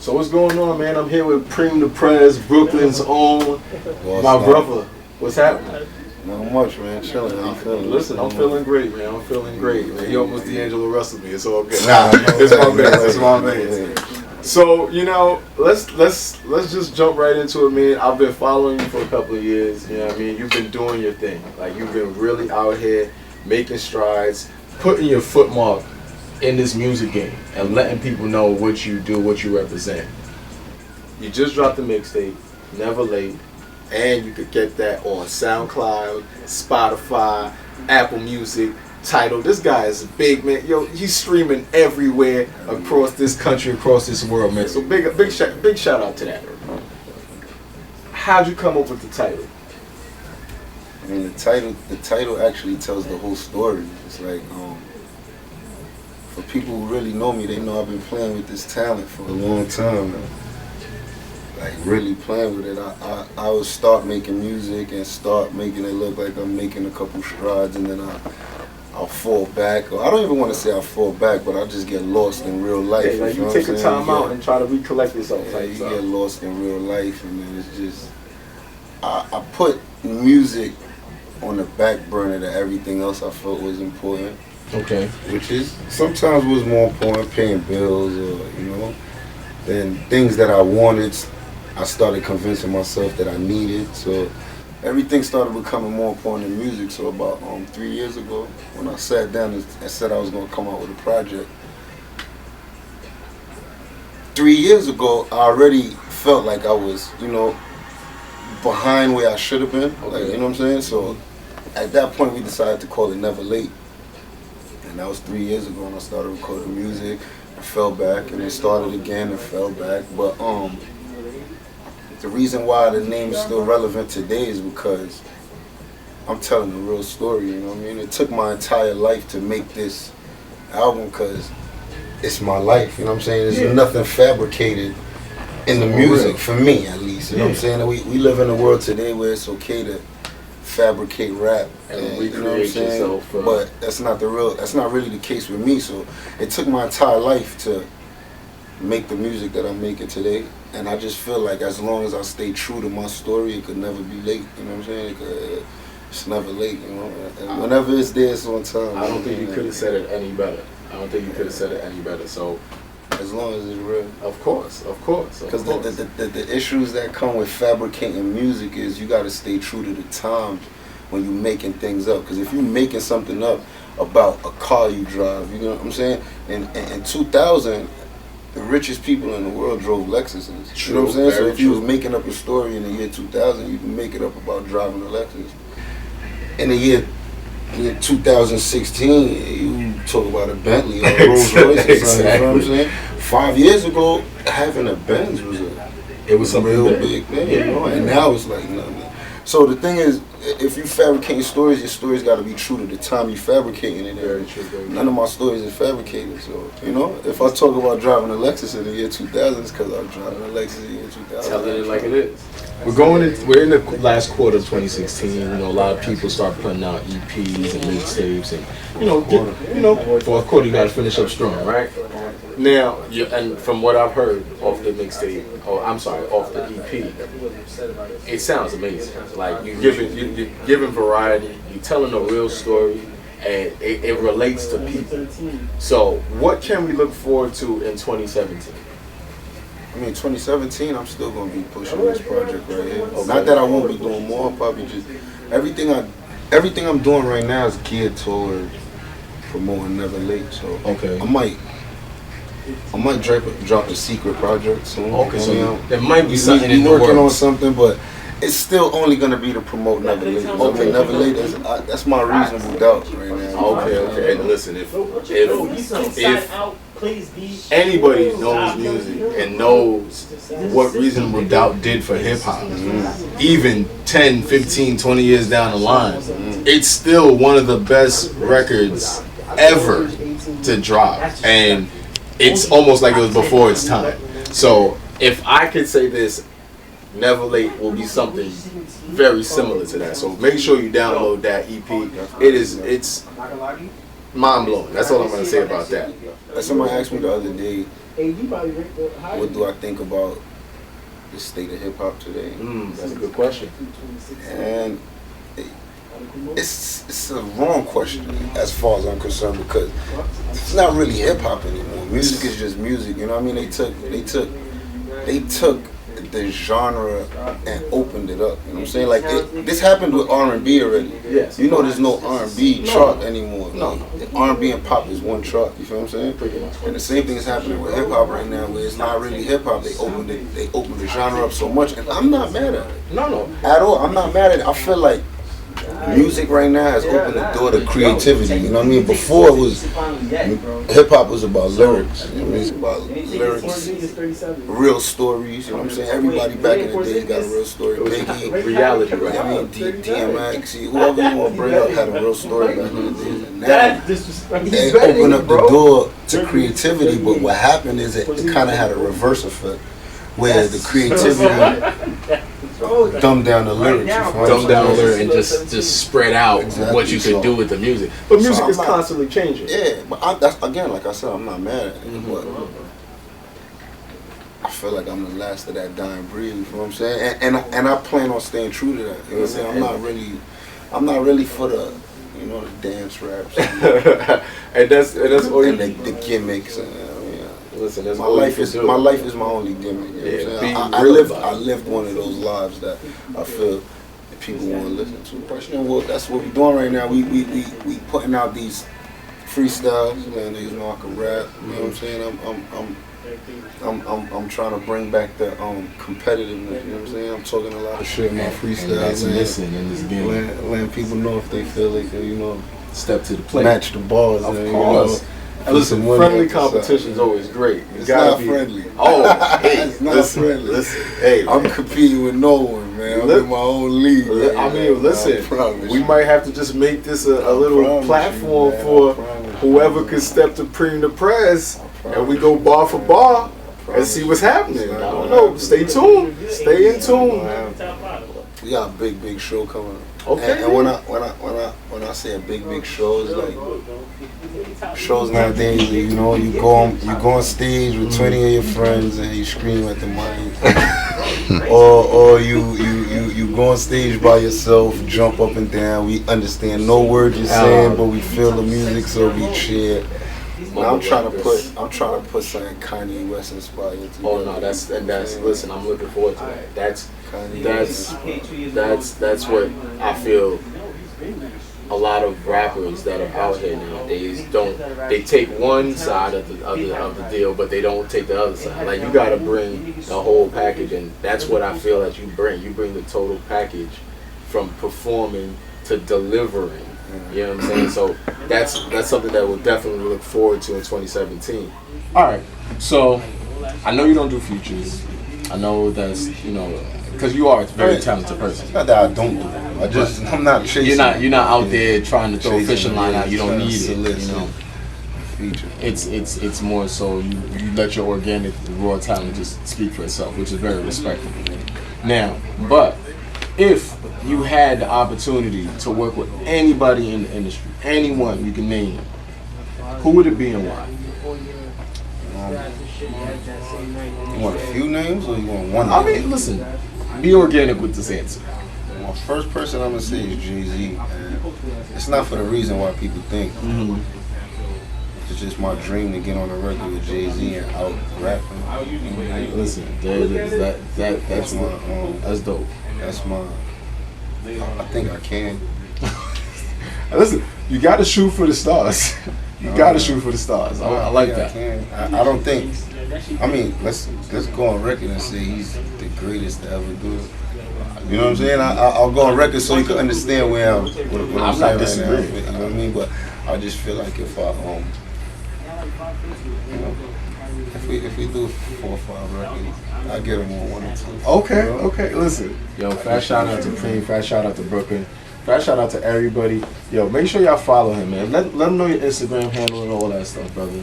So what's going on, man? I'm here with Preme Da Prez, Brooklyn's own, my brother. What's happening? Not much, man. Chilling. How you feeling? Listen, I'm feeling great, man. I'm feeling great, man. He almost D'Angelo wrestled me. It's all good. Nah, it's my man. It's my man. So let's just jump right into it, man. I've been following you for a couple of years. You know what I mean? You've been doing your thing. Like, you've been really out here making strides, putting your footmark in this music game and letting people know what you do, what you represent. You just dropped the mixtape, Never Late, and you could get that on SoundCloud, Spotify, Apple Music, Tidal. This guy is big, man. Yo, he's streaming everywhere across this country, across this world, man. So big shout out to that. How'd you come up with the title? I mean, the title actually tells the whole story. It's like, for people who really know me, they know I've been playing with this talent for a long time now. Like, really playing with it. I would start making music and start making it look like I'm making a couple strides, and then I'll fall back. Or I don't even want to say I'll fall back, but I'll just get lost in real life. Yeah, like you take a time out and try to recollect yourself. Yeah, you get lost in real life, and then it's just, I put music on the back burner to everything else I felt was important. Okay. Which is sometimes was more important, paying bills or than things that I wanted. I started convincing myself that I needed. So everything started becoming more important than music. So about 3 years ago, when I sat down and said I was going to come out with a project, 3 years ago I already felt like I was behind where I should have been. Okay. Like, you know what I'm saying? So at that point we decided to call it Never Late. And that was 3 years ago when I started recording music. I fell back and then started again and fell back. But the reason why the name is still relevant today is because I'm telling a real story, you know what I mean? It took my entire life to make this album because it's my life, you know what I'm saying? There's nothing fabricated in the music, for me at least, you know what I'm saying? We live in a world today where it's okay to fabricate rap and you know what I'm saying? Yourself, but that's not really the case with me. So it took my entire life to make the music that I'm making today, and I just feel like as long as I stay true to my story, it could never be late, you know what I'm saying? It's never late, you know, and whenever it's there, it's on time. I don't think you could have said it any better. So as long as it's real. Of course. Because the issues that come with fabricating music is you got to stay true to the times when you're making things up. Because if you're making something up about a car you drive, you know what I'm saying? In 2000, the richest people in the world drove Lexuses. You know what I'm saying? So if you was making up a story in the year 2000, you can make it up about driving a Lexus. In the year 2016, you talk about a Bentley or a Rolls Royce or something, you know what I'm saying? 5 years ago, having a Benz was a real big thing, you know? And now it's like nothing. So the thing is, if you fabricating stories, your stories got to be true to the time you fabricating it. Very true. None of my stories are fabricated. So if I talk about driving a Lexus in the year 2000, it's because I'm driving a Lexus in the year 2000. Telling it like it is. We're in the last quarter of 2016. A lot of people start putting out EPs and mixtapes, and fourth quarter you got to finish up strong, right? Now, and from what I've heard off the mixtape, off the EP, it sounds amazing. Like you're giving variety, you're telling a real story, and it relates to people. So, what can we look forward to in 2017? I mean, 2017, I'm still gonna be pushing this project right here. Okay. Not that I won't be doing more, probably just everything I'm doing right now is geared toward promoting Never Late. So okay. I might drop a secret project soon. Okay, so there might be something in the working works. on something, but it's still only gonna be to promote Never Late. Okay, Never Late that's my reasonable doubt right now. Okay. And listen, if anybody knows music and knows what Reasonable Doubt did for hip hop, even 10, 15, 20 years down the line, it's still one of the best records ever to drop, and it's almost like it was before its time. So if I could say this, Never Late will be something very similar to that. So make sure you download that EP. It's mind blowing. That's all I'm gonna say about that. Somebody asked me the other day, what do I think about the state of hip hop today? That's a good question. And it's a wrong question as far as I'm concerned, because it's not really hip hop anymore. Music is just music. You know what I mean? They took the genre and opened it up. You know what I'm saying? Like this happened with R&B already. Yes. You know, there's no R&B chart anymore. No. R&B and pop is one chart. You feel what I'm saying? And the same thing is happening with hip hop right now, where it's not really hip hop. They opened the genre up so much, and I'm not mad at it. No. At all. I'm not mad at it. I feel like music right now has opened the door to creativity. You know what I mean? Before it was hip hop was about lyrics. You know what I mean? It's about lyrics, real stories. You know what I'm saying? Everybody back in the day got a real story. Biggie, reality, right? I mean, DMX, whoever you want to bring up had a real story back in the day. Now they opened up the door to creativity, but what happened is it kind of had a reverse effect, where the creativity dumb down the lyrics. Dumb down the lyrics and just spread out what you could do with the music. But music is constantly changing. Yeah, but that's, again, like I said, I'm not mad at it. But I feel like I'm the last of that dying breed. You know what I'm saying? And I plan on staying true to that. You know what I'm saying? I'm not really for the, you know, the dance raps and that's all and the gimmicks. Listen, my life is my only gimmick. You know what I'm saying? I lived one of those lives that I feel that people want to listen to. But you know what? That's what we're doing right now. We putting out these freestyles. Man, niggas know I can rap. You know what I'm saying? I'm trying to bring back the competitiveness. You know what I'm saying? I'm talking a lot of shit in my freestyles. Listen in this game, letting people know if they feel like they, you know, step to the plate, match the bars. Of and, course. You know, listen, friendly competition is always great. It's not friendly. Oh, hey, it's not friendly. Listen, hey, I'm competing with no one, man. I'm in my own league. Right I mean, listen, we might have to just make this a little platform for whoever can step to Preme Da Prez, and we go bar for bar and see what's happening. I don't know. Stay tuned. Stay in tune. We got a big show coming up. Okay. And when I say a big show, it's like shows nowadays. You know, you go on stage with 20 of your friends and you scream at the mic, or you go on stage by yourself, jump up and down. We understand no word you're saying, but we feel the music, so we cheer. I'm trying to put something Kanye West inspired together. Oh no, that's listen, I'm looking forward to that. That's what I feel. A lot of rappers that are out here nowadays they take one side of the deal, but they don't take the other side. Like, you gotta bring the whole package, and that's what I feel that you bring. You bring the total package from performing to delivering. You know what I'm saying? So that's something that we'll definitely look forward to in 2017. All right. So I know you don't do features. I know that's, you know, because you are a very talented person. Not that I don't do it. I'm not chasing. You're not out there trying to throw a fishing line out. You don't need it. You know. Feature. It's more so you let your organic raw talent just speak for itself, which is very respectable. Now, but if you had the opportunity to work with anybody in the industry, anyone you can name, who would it be and why? You want a few names or you want one name? I mean, listen, be organic with this answer. Well, first person I'm gonna say is Jay-Z. It's not for the reason why people think. It's just my dream to get on the record with Jay-Z and out rap him. Listen, that's dope. That's my. I think I can. Listen, you got to shoot for the stars. You got to shoot for the stars. I like that. I don't think. I mean, let's go on record and say he's the greatest to ever do it. You know what I'm saying? I'll go on record so you can understand where I'm saying right now. You know what I mean? But I just feel like if we do 4 or 5 records, I get them on 1 or 2. Okay. Listen, yo, fast shout out to Preme, fast shout out to Brooklyn, fast shout out to everybody. Yo, make sure y'all follow him, man. Let him know your Instagram handle and all that stuff, brother.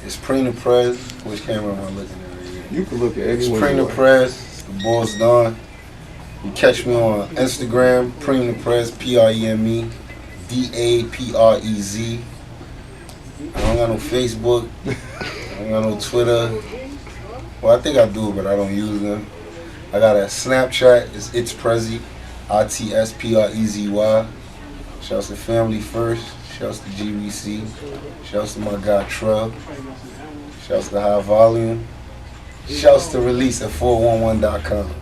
It's Preme Da Prez. Which camera am I looking at? You can look at It's anyone. Preme Da Prez. It's the boss Don. You catch me on Instagram, Preme Da Prez, PREMEDAPREZ. I don't got no Facebook. I don't got no Twitter. Well, I think I do, but I don't use them. I got a Snapchat. It's Prezi, ITSPREZY. Shouts to Family First. Shouts to GBC. Shouts to my guy Trub. Shouts to High Volume. Shouts to Release at 411.com.